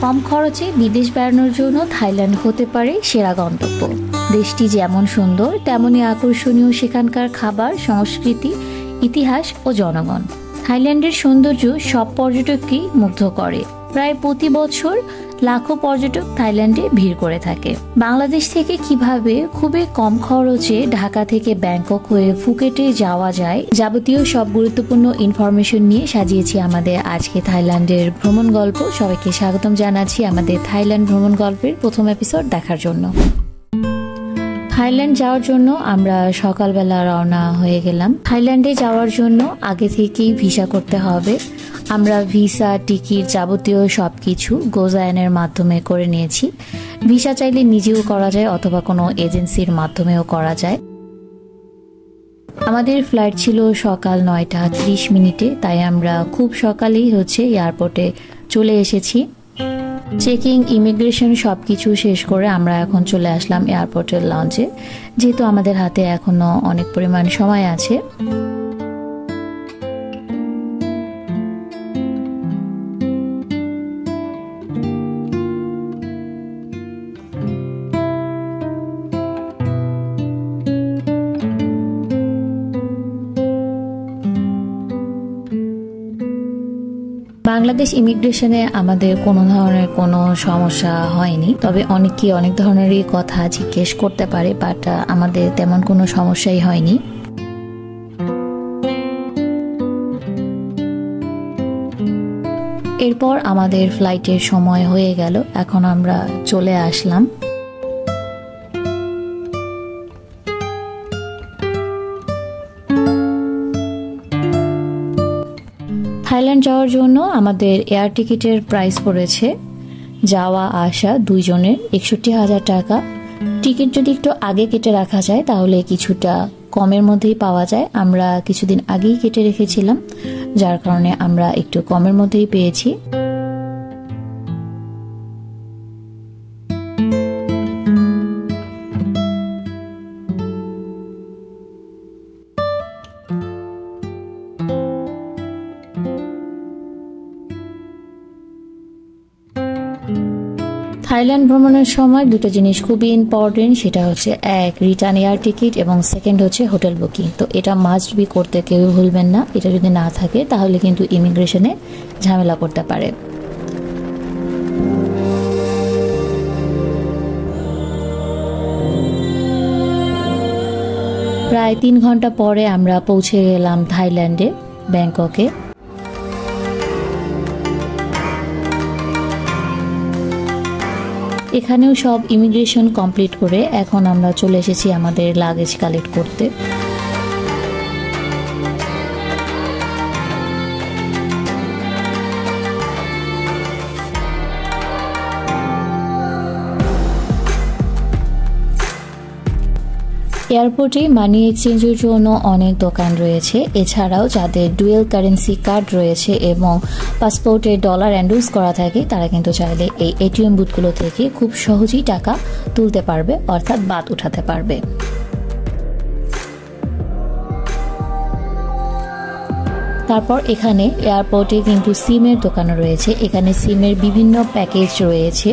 কম খরচে বিদেশ বেড়ানোর জন্য থাইল্যান্ড হতে পারে সেরা গন্তব্য। দেশটি যেমন সুন্দর তেমনই আকর্ষণীয় সেখানকার খাবার, সংস্কৃতি, ইতিহাস ও জনগণ। থাইল্যান্ডের সৌন্দর্য সব পর্যটককেই মুগ্ধ করে। প্রায় প্রতি বছর লাখো পর্যটক থাইল্যান্ডে ভিড় করে থাকে। বাংলাদেশ থেকে কিভাবে খুবই কম খরচে ঢাকা থেকে ব্যাংকক হয়ে ফুকেটে যাওয়া যায়, যাবতীয় সব গুরুত্বপূর্ণ ইনফরমেশন নিয়ে সাজিয়েছি আমাদের আজকে থাইল্যান্ডের ভ্রমণ গল্প। সবাইকে স্বাগতম জানাচ্ছি আমাদের থাইল্যান্ড ভ্রমণ গল্পের প্রথম এপিসোড দেখার জন্য। থাইল্যান্ড যাওয়ার জন্য আমরা সকালবেলা রওনা হয়ে গেলাম। থাইল্যান্ডে যাওয়ার জন্য আগে থেকেই ভিসা করতে হবে। আমরা ভিসা, টিকিট, যাবতীয় সবকিছু গোজায়নের মাধ্যমে করে নিয়েছি। ভিসা চাইলে নিজেও করা যায় অথবা কোনো এজেন্সির মাধ্যমেও করা যায়। আমাদের ফ্লাইট ছিল সকাল 9:30, তাই আমরা খুব সকালেই এয়ারপোর্টে চলে এসেছি। চেকিং, ইমিগ্রেশন সবকিছু শেষ করে আমরা এখন চলে আসলাম এয়ারপোর্টের লঞ্চে, যেহেতু আমাদের হাতে এখনো অনেক পরিমাণ সময় আছে। বাংলাদেশ ইমিগ্রেশনে আমাদের কোনো ধরনের কোনো সমস্যা হয়নি, তবে অনেকেই অনেক ধরনেরই কথা জিজ্ঞেস করতে পারে, বাট আমাদের তেমন কোনো সমস্যাই হয়নি। এরপর আমাদের ফ্লাইটের সময় হয়ে গেল, এখন আমরা চলে আসলাম। থাইল্যান্ড যাওয়ার জন্য আমাদের এয়ার টিকিটের প্রাইস পড়েছে যাওয়া আসা দুইজনের 61,000 টাকা। টিকিট যদি একটু আগে কেটে রাখা যায় তাহলে কিছুটা কমের মধ্যেই পাওয়া যায়। আমরা কিছুদিন আগেই কেটে রেখেছিলাম, যার কারণে আমরা একটু কমের মধ্যেই পেয়েছি। থাইল্যান্ড ভ্রমণের সময় দুটো জিনিস খুবই ইম্পর্টেন্ট, সেটা হচ্ছে এক, রিটার্ন এয়ার টিকিট, এবং সেকেন্ড হচ্ছে হোটেল বুকিং। তো এটা মাস্ট বি করতে কেউ ভুলবেন না। এটা যদি না থাকে তাহলে কিন্তু ইমিগ্রেশনে ঝামেলা করতে পারে। প্রায় 3 ঘন্টা পরে আমরা পৌঁছে গেলাম থাইল্যান্ডে, ব্যাংককে। এখানেও সব ইমিগ্রেশন কমপ্লিট করে এখন আমরা চলে এসেছি আমাদের লাগেজ কালেক্ট করতে। এয়ারপোর্টে মানি এক্সচেঞ্জের জন্য অনেক দোকান রয়েছে। এছাড়াও যাদের ডুয়েল কারেন্সি কার্ড রয়েছে এবং পাসপোর্টে ডলার এন্ডোর্স করা থাকে, তারা কিন্তু চাইলে এই এটিএম বুথগুলো থেকে খুব সহজেই টাকা তুলতে পারবে, অর্থাৎ বাদ উঠাতে পারবে। তারপর এখানে এয়ারপোর্টে কিন্তু সিমের দোকান রয়েছে। এখানে সিমের বিভিন্ন প্যাকেজ রয়েছে।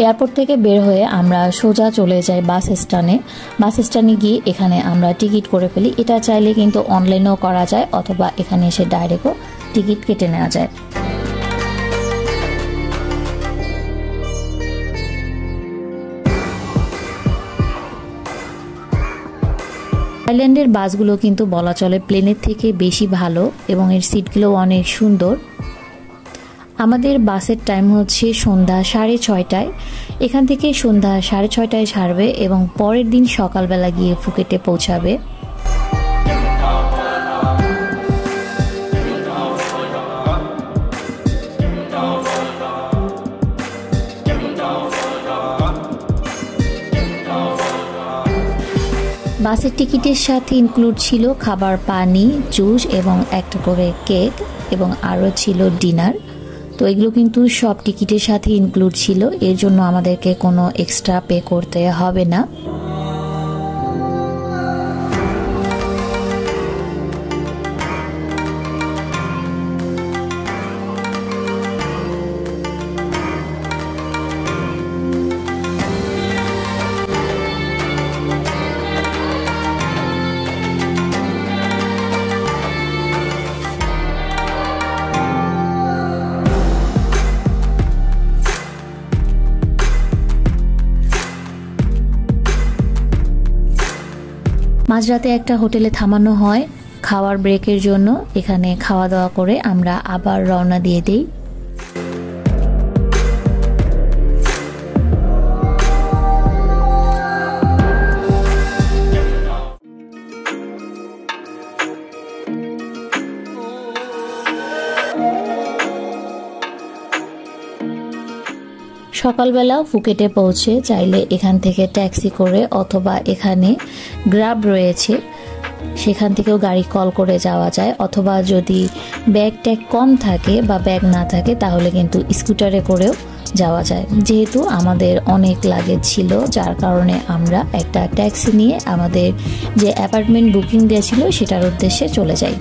এয়ারপোর্ট থেকে বের হয়ে আমরা সোজা চলে যাই বাস স্ট্যান্ডে। বাস স্ট্যান্ডে গিয়ে এখানে আমরা টিকিট করে ফেলি। এটা চাইলে কিন্তু অনলাইনেও করা যায় অথবা এখানে এসে ডাইরেক্টও টিকিট কেটে নেওয়া যায়। থাইল্যান্ডের বাসগুলো কিন্তু বলা চলে প্লেনের থেকে বেশি ভালো এবং এর সিটগুলো অনেক সুন্দর। আমাদের বাসের টাইম হচ্ছে সন্ধ্যা 6:30টায়। এখান থেকে সন্ধ্যা 6:30টায় ছাড়বে এবং পরের দিন সকালবেলা গিয়ে ফুকেটে পৌঁছাবে। বাসের টিকিটের সাথে ইনক্লুড ছিল খাবার, পানি, জুস এবং একটা করে কেক এবং আরও ছিল ডিনার। তো এগুলো কিন্তু সব টিকিটের সাথে ইনক্লুড ছিল, এর জন্য আমাদেরকে কোনো এক্সট্রা পে করতে হবে না। মাঝরাতে একটা হোটেলে থামানো হয় খাওয়ার ব্রেকের জন্য। এখানে খাওয়া দাওয়া করে আমরা আবার রওনা দিয়ে দিই। সকালবেলা ফুকেটে পৌঁছে চাইলে এখান থেকে ট্যাক্সি করে অথবা এখানে গ্রাব রয়েছে সেখান থেকেও গাড়ি কল করে যাওয়া যায়, অথবা যদি ব্যাগ ট্যাগ কম থাকে বা ব্যাগ না থাকে তাহলে কিন্তু স্কুটারে করেও যাওয়া যায়। যেহেতু আমাদের অনেক লাগেজ ছিল যার কারণে আমরা একটা ট্যাক্সি নিয়ে আমাদের যে অ্যাপার্টমেন্ট বুকিং দিয়েছিল সেটার উদ্দেশ্যে চলে যাই।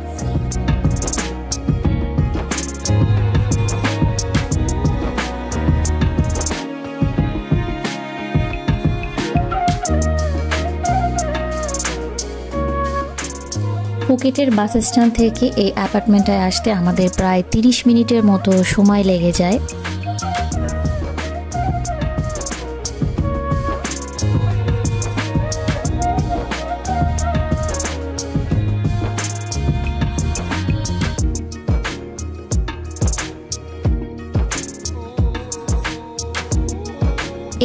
ফুকেটের বাস স্ট্যান্ড থেকে এই অ্যাপার্টমেন্টে আসতে আমাদের প্রায় 30 মিনিটের মতো সময় লেগে যায়।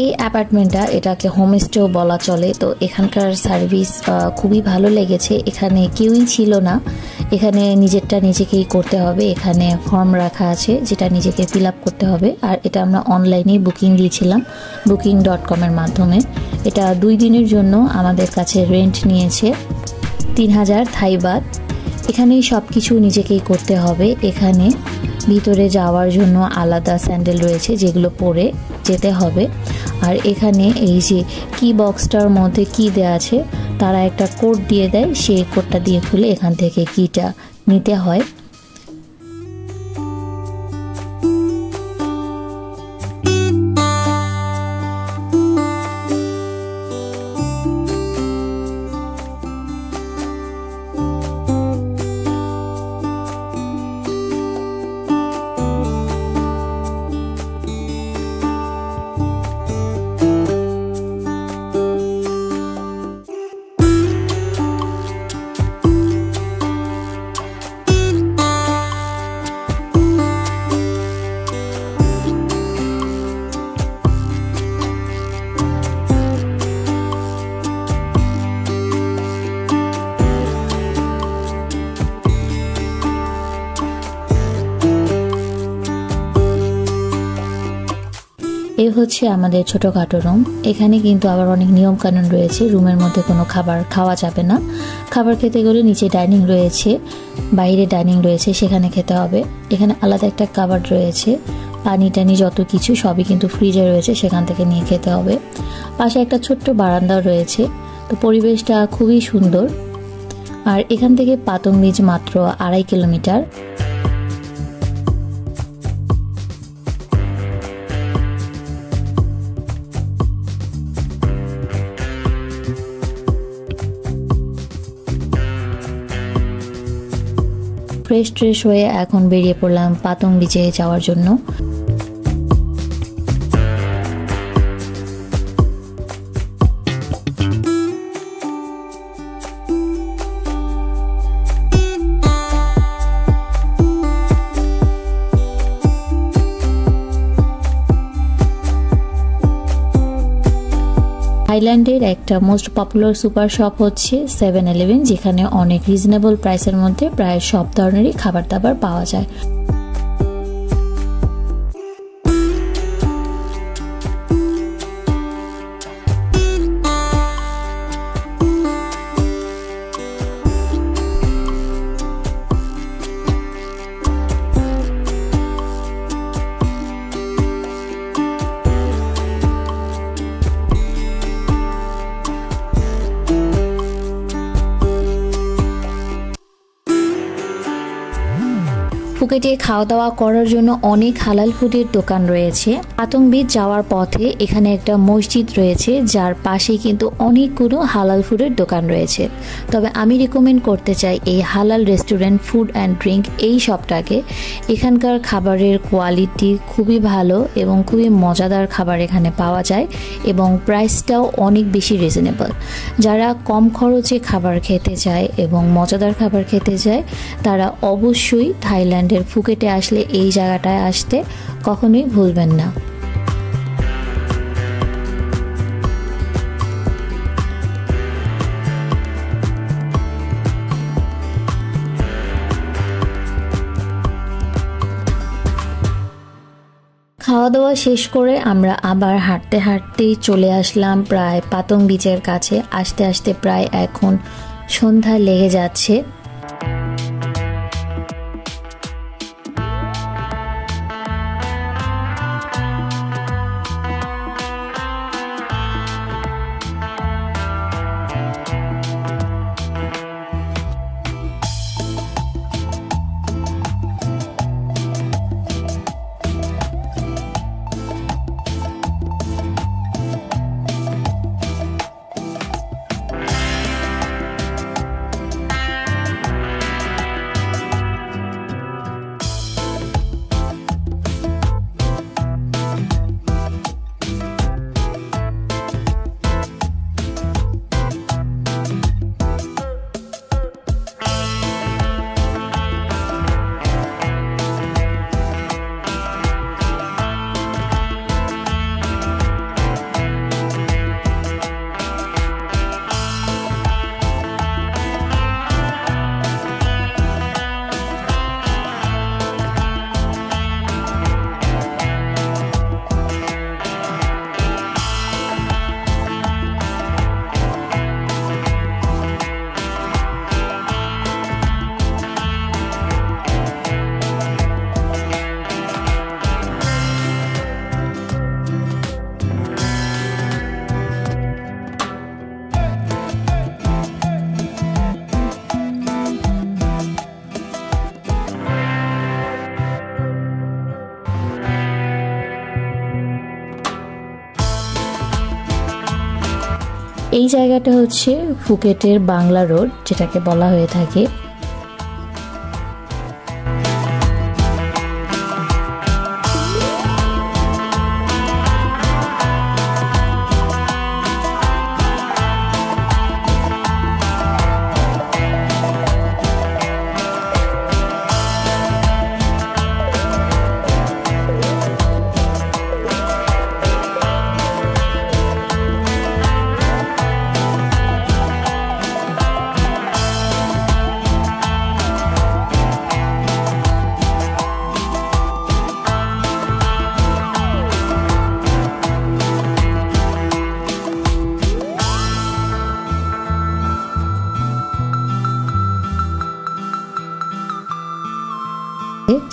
এই অ্যাপার্টমেন্টটা এটাকে হোমস্টেও বলা চলে। তো এখানকার সার্ভিস খুবই ভালো লেগেছে। এখানে কেউই ছিল না, এখানে নিজেরটা নিজেকেই করতে হবে। এখানে ফর্ম রাখা আছে যেটা নিজেকে ফিল আপ করতে হবে, আর এটা আমরা অনলাইনেই বুকিং দিয়েছিলাম booking.com এর মাধ্যমে। এটা 2 দিনের জন্য আমাদের কাছে রেন্ট নিয়েছে 3000 থাই বাত। এখানেই সব কিছু নিজেকেই করতে হবে। এখানে ভিতরে যাওয়ার জন্য আলাদা স্যান্ডেল রয়েছে যেগুলো পরে যেতে হবে। আর এখানে এই যে কি বক্সটার মধ্যে কি দেয়া আছে তারা একটা কোড দিয়ে দেয়, সেই কোডটা দিয়ে খুলে এখান থেকে কিটা নিতে হয়। এই হচ্ছে আমাদের ছোটখাটো রুম। এখানে কিন্তু আবার অনেক নিয়ম কানুন রয়েছে। রুমের মধ্যে কোনো খাবার খাওয়া যাবে না। খাবার খেতে গেলে নিচে ডাইনিং রয়েছে, বাইরে ডাইনিং রয়েছে, সেখানে খেতে হবে। এখানে আলাদা একটা কাবার্ড রয়েছে, পানি টানি যত কিছু সবই কিন্তু ফ্রিজে রয়েছে, সেখান থেকে নিয়ে খেতে হবে। পাশে একটা ছোট্ট বারান্দাও রয়েছে। তো পরিবেশটা খুবই সুন্দর। আর এখান থেকে পাতং বিচ মাত্র 2.5 কিলোমিটার। ফ্রেশ ট্রেশ হয়ে এখন বেরিয়ে পড়লাম পাতং বিচে যাওয়ার জন্য। থাইল্যান্ডের একটা মোস্ট পপুলার সুপার শপ হচ্ছে 7-Eleven, যেখানে অনেক রিজনেবল প্রাইসের মধ্যে প্রায় সব ধরনেরই খাবার দাবার পাওয়া যায়। ফুকেটে খাওয়া দাওয়া করার জন্য অনেক হালাল ফুডের দোকান রয়েছে। পাতং বিচ যাওয়ার পথে এখানে একটা মসজিদ রয়েছে, যার পাশে কিন্তু অনেকগুলো হালাল ফুডের দোকান রয়েছে। তবে আমি রিকমেন্ড করতে চাই এই হালাল রেস্টুরেন্ট ফুড অ্যান্ড ড্রিঙ্ক এই শপটাকে। এখানকার খাবারের কোয়ালিটি খুবই ভালো এবং খুবই মজাদার খাবার এখানে পাওয়া যায় এবং প্রাইসটাও অনেক বেশি রিজনেবল। যারা কম খরচে খাবার খেতে চায় এবং মজাদার খাবার খেতে চায় তারা অবশ্যই থাইল্যান্ডের ফুকেটে আসলে এই জায়গাটায় আসতে কখনোই ভুলবেন না। খাওয়া দাওয়া শেষ করে আমরা আবার হাঁটতে হাঁটতেই চলে আসলাম প্রায় পাতং বিচের কাছে। আস্তে আস্তে প্রায় এখন সন্ধ্যা লেগে যাচ্ছে। এই জায়গাটা হচ্ছে ফুকেটের বাংলা রোড, যেটাকে বলা হয়ে থাকে।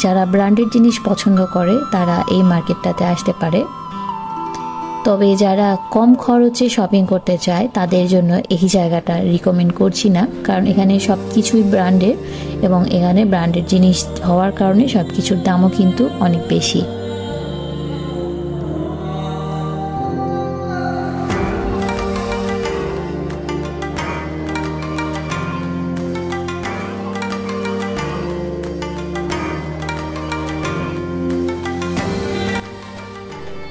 যারা ব্র্যান্ডেড জিনিস পছন্দ করে তারা এই মার্কেটটাতে আসতে পারে। তবে যারা কম খরচে শপিং করতে চায় তাদের জন্য এই জায়গাটা রিকমেন্ড করছি না, কারণ এখানে সব কিছুই ব্র্যান্ডের এবং এখানে ব্র্যান্ডেড জিনিস হওয়ার কারণে সব কিছুর দামও কিন্তু অনেক বেশি।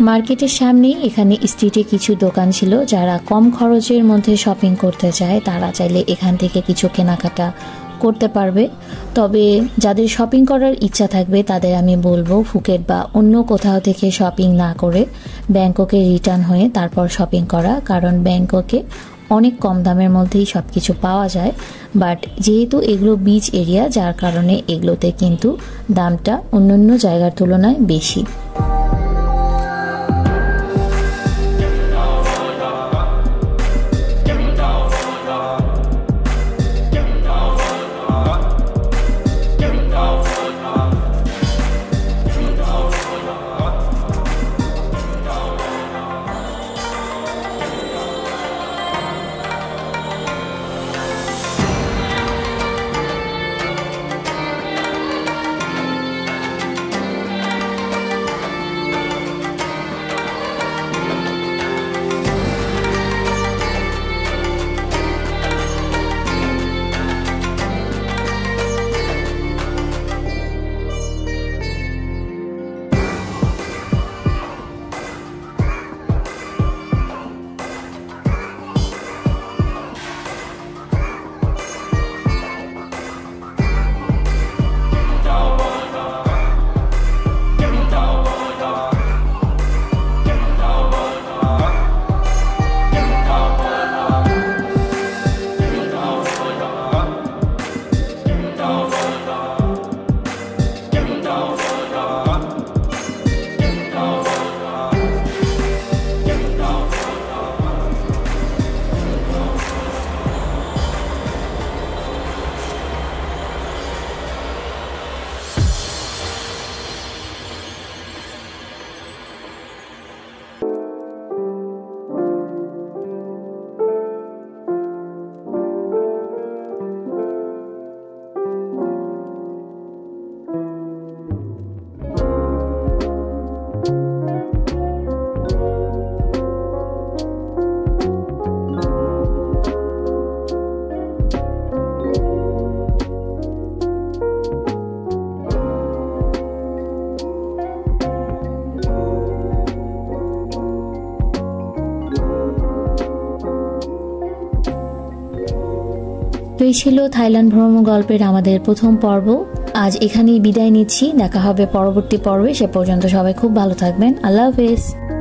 মার্কেটের সামনেই এখানে স্ট্রিটে কিছু দোকান ছিল। যারা কম খরচের মধ্যে শপিং করতে চায় তারা চাইলে এখান থেকে কিছু কেনাকাটা করতে পারবে। তবে যাদের শপিং করার ইচ্ছা থাকবে তাদের আমি বলবো ফুকেট বা অন্য কোথাও থেকে শপিং না করে ব্যাংককে রিটার্ন হয়ে তারপর শপিং করা, কারণ ব্যাংককে অনেক কম দামের মধ্যেই সব কিছু পাওয়া যায়। বাট যেহেতু এগুলো বিচ এরিয়া, যার কারণে এগুলোতে কিন্তু দামটা অন্যান্য জায়গার তুলনায় বেশি। তো এই ছিল থাইল্যান্ড ভ্রমণ গল্পের আমাদের প্রথম পর্ব। আজ এখানেই বিদায় নিচ্ছি, দেখা হবে পরবর্তী পর্বে। সে পর্যন্ত সবাই খুব ভালো থাকবেন। আল্লাহ হাফেজ।